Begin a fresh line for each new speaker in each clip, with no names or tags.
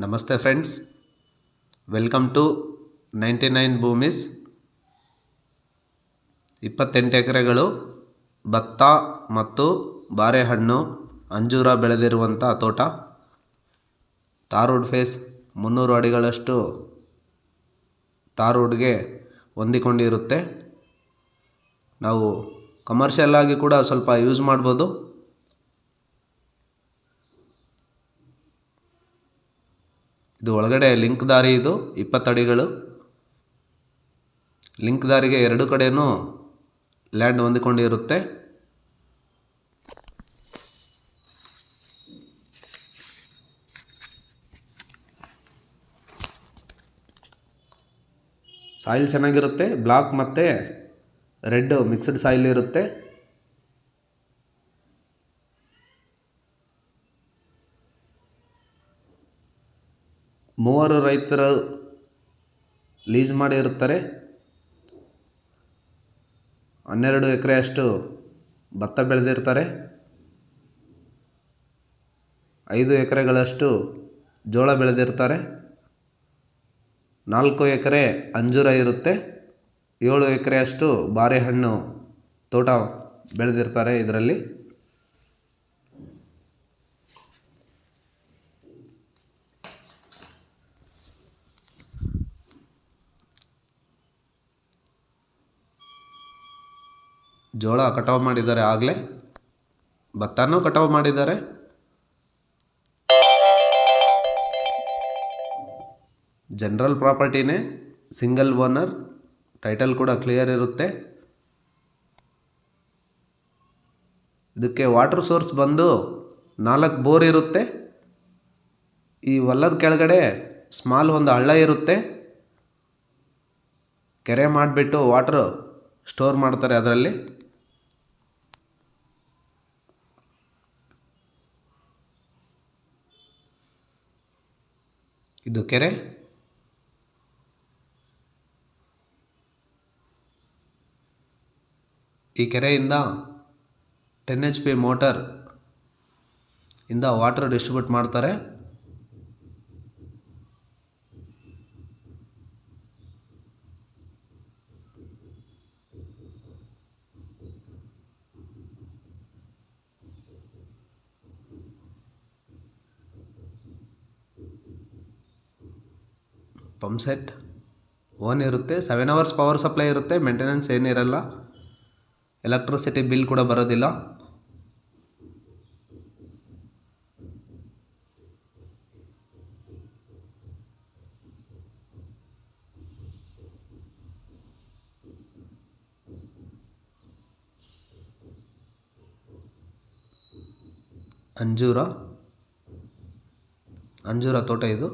ನಮಸ್ತೆ friends, welcome to 99 ಭೂಮಿಸ್. 28 ಎಕರೆಗಳು ಭತ್ತ ಮತ್ತು ಬಾರೆಹಣ್ಣು ಅಂಜೂರ ಬೆಳೆದಿರುವಂಥ ತೋಟ. ತಾರ್ವುಡ್ ಫೇಸ್ 300 ಅಡಿಗಳಷ್ಟು ತಾರ್ವುಡ್ಗೆ ಹೊಂದಿಕೊಂಡಿರುತ್ತೆ. ನಾವು ಕಮರ್ಷಿಯಲ್ ಆಗಿ ಕೂಡ ಸ್ವಲ್ಪ ಯೂಸ್ ಮಾಡ್ಬೋದು. ಇದು ಒಳಗಡೆ ಲಿಂಕ್ ದಾರಿ, ಇದು 20 ಅಡಿಗಳು. ಲಿಂಕ್ ದಾರಿಗೆ ಎರಡು ಕಡೆಯೂ ಲ್ಯಾಂಡ್ ಹೊಂದಿಕೊಂಡಿರುತ್ತೆ. ಸಾಯಿಲ್ ಚೆನ್ನಾಗಿರುತ್ತೆ, ಬ್ಲಾಕ್ ಮತ್ತು ರೆಡ್ ಮಿಕ್ಸ್ಡ್ ಸಾಯಿಲ್ ಇರುತ್ತೆ. ಮೂವರು ರೈತರು ಲೀಸ್ ಮಾಡಿ ಇರುತ್ತಾರೆ. 12 ಎಕರೆಯಷ್ಟು ಭತ್ತ ಬೆಳೆದಿರ್ತಾರೆ. 5 ಎಕರೆಗಳಷ್ಟು ಜೋಳ ಬೆಳೆದಿರ್ತಾರೆ. 4 ಎಕರೆ ಅಂಜೂರ ಇರುತ್ತೆ. 7 ಎಕರೆಯಷ್ಟು ಬಾರೆಹಣ್ಣು ತೋಟ ಬೆಳೆದಿರ್ತಾರೆ. ಇದರಲ್ಲಿ ಜೋಳ ಕಟಾವು ಮಾಡಿದ್ದಾರೆ, ಆಗಲೇ ಭತ್ತನೂ ಕಟಾವು ಮಾಡಿದ್ದಾರೆ. ಜನರಲ್ ಪ್ರಾಪರ್ಟಿನೇ, ಸಿಂಗಲ್ ಓನರ್, ಟೈಟಲ್ ಕೂಡ ಕ್ಲಿಯರ್ ಇರುತ್ತೆ. ಇದಕ್ಕೆ ವಾಟರ್ ಸೋರ್ಸ್ ಬಂದು 4 ಬೋರ್ ಇರುತ್ತೆ. ಈ ಹೊಲದ ಕೆಳಗಡೆ ಸ್ಮಾಲ್ ಒಂದು ಹಳ್ಳ ಇರುತ್ತೆ. ಕೆರೆ ಮಾಡಿಬಿಟ್ಟು ವಾಟರ್ ಸ್ಟೋರ್ ಮಾಡ್ತಾರೆ ಅದರಲ್ಲಿ. ಇದು ಕೆರೆ. ಈ ಕೆರೆಯಿಂದ 10 HP ಮೋಟರ್ ಇಂದ ವಾಟರ್ ಡಿಸ್ಟ್ರಿಬ್ಯೂಟ್ ಮಾಡ್ತಾರೆ. ಪಂಪ್ ಸೆಟ್ ಓನ್ ಇರುತ್ತೆ. 7 hours ಪವರ್ ಸಪ್ಲೈ ಇರುತ್ತೆ. ಮೇಂಟೆನೆನ್ಸ್ ಏನಿರಲ್ಲ. ಎಲೆಕ್ಟ್ರಿಸಿಟಿ ಬಿಲ್ ಕೂಡ ಬರೋದಿಲ್ಲ. ಅಂಜೂರ ತೋಟ ಇದು.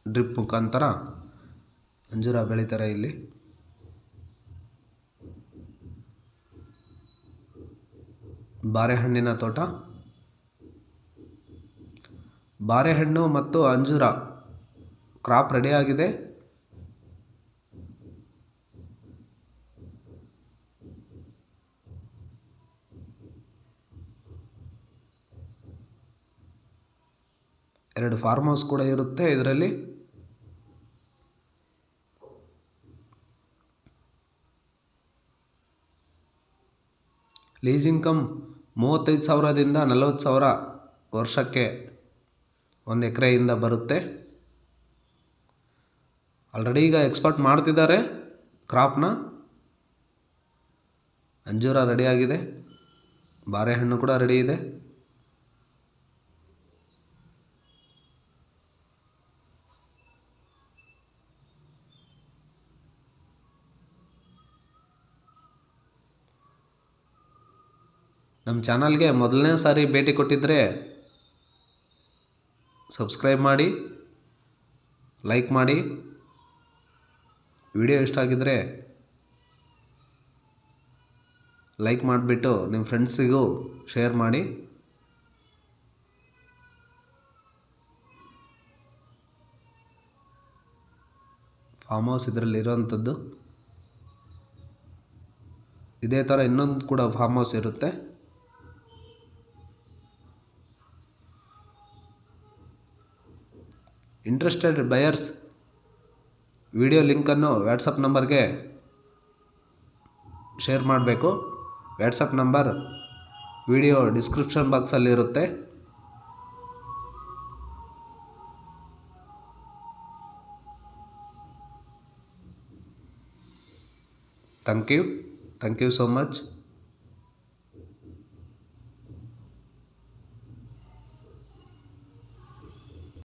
ಡ್ರಿಪ್ ಮುಖಾಂತರ ಅಂಜೂರ ಬೆಳೀತಾರೆ ಇಲ್ಲಿ. ಬಾರೆಹಣ್ಣಿನ ತೋಟ. ಬಾರೆಹಣ್ಣು ಮತ್ತು ಅಂಜೂರ ಕ್ರಾಪ್ ರೆಡಿ ಆಗಿದೆ. ಎರಡು ಫಾರ್ಮ್ ಹೌಸ್ ಕೂಡ ಇರುತ್ತೆ ಇದರಲ್ಲಿ. ಲೀಸ್ ಇನ್ಕಮ್ 35,000ದಿಂದ 40,000 ವರ್ಷಕ್ಕೆ 1 ಎಕರೆಯಿಂದ ಬರುತ್ತೆ. ಆಲ್ರೆಡಿ ಈಗ ಎಕ್ಸ್ಪೋರ್ಟ್ ಮಾಡ್ತಿದ್ದಾರೆ ಕ್ರಾಪ್ನ. ಅಂಜೂರ ರೆಡಿಯಾಗಿದೆ, ಬಾರೆಹಣ್ಣು ಕೂಡ ರೆಡಿ ಇದೆ. ನಮ್ಮ ಚಾನಲ್ಗೆ ಮೊದಲನೇ ಸಾರಿ ಭೇಟಿ ಕೊಟ್ಟಿದ್ದರೆ ಸಬ್ಸ್ಕ್ರೈಬ್ ಮಾಡಿ, ಲೈಕ್ ಮಾಡಿ. ವಿಡಿಯೋ ಇಷ್ಟ ಆಗಿದ್ದರೆ ಲೈಕ್ ಮಾಡಿಬಿಟ್ಟು ನಿಮ್ಮ ಫ್ರೆಂಡ್ಸಿಗೂ ಶೇರ್ ಮಾಡಿ. ಫಾರ್ಮ್ ಹೌಸ್ ಇದರಲ್ಲಿ ಇರೋವಂಥದ್ದು. ಇದೇ ಥರ ಇನ್ನೊಂದು ಕೂಡ ಫಾರ್ಮ್ ಹೌಸ್ ಇರುತ್ತೆ. ಇಂಟ್ರೆಸ್ಟೆಡ್ ಬಯರ್ಸ್ ವಿಡಿಯೋ ಲಿಂಕನ್ನು ವಾಟ್ಸಪ್ ನಂಬರ್ಗೆ ಶೇರ್ ಮಾಡಬೇಕು. ವಾಟ್ಸಪ್ ನಂಬರ್ ವಿಡಿಯೋ ಡಿಸ್ಕ್ರಿಪ್ಷನ್ ಬಾಕ್ಸಲ್ಲಿರುತ್ತೆ. Thank you so much.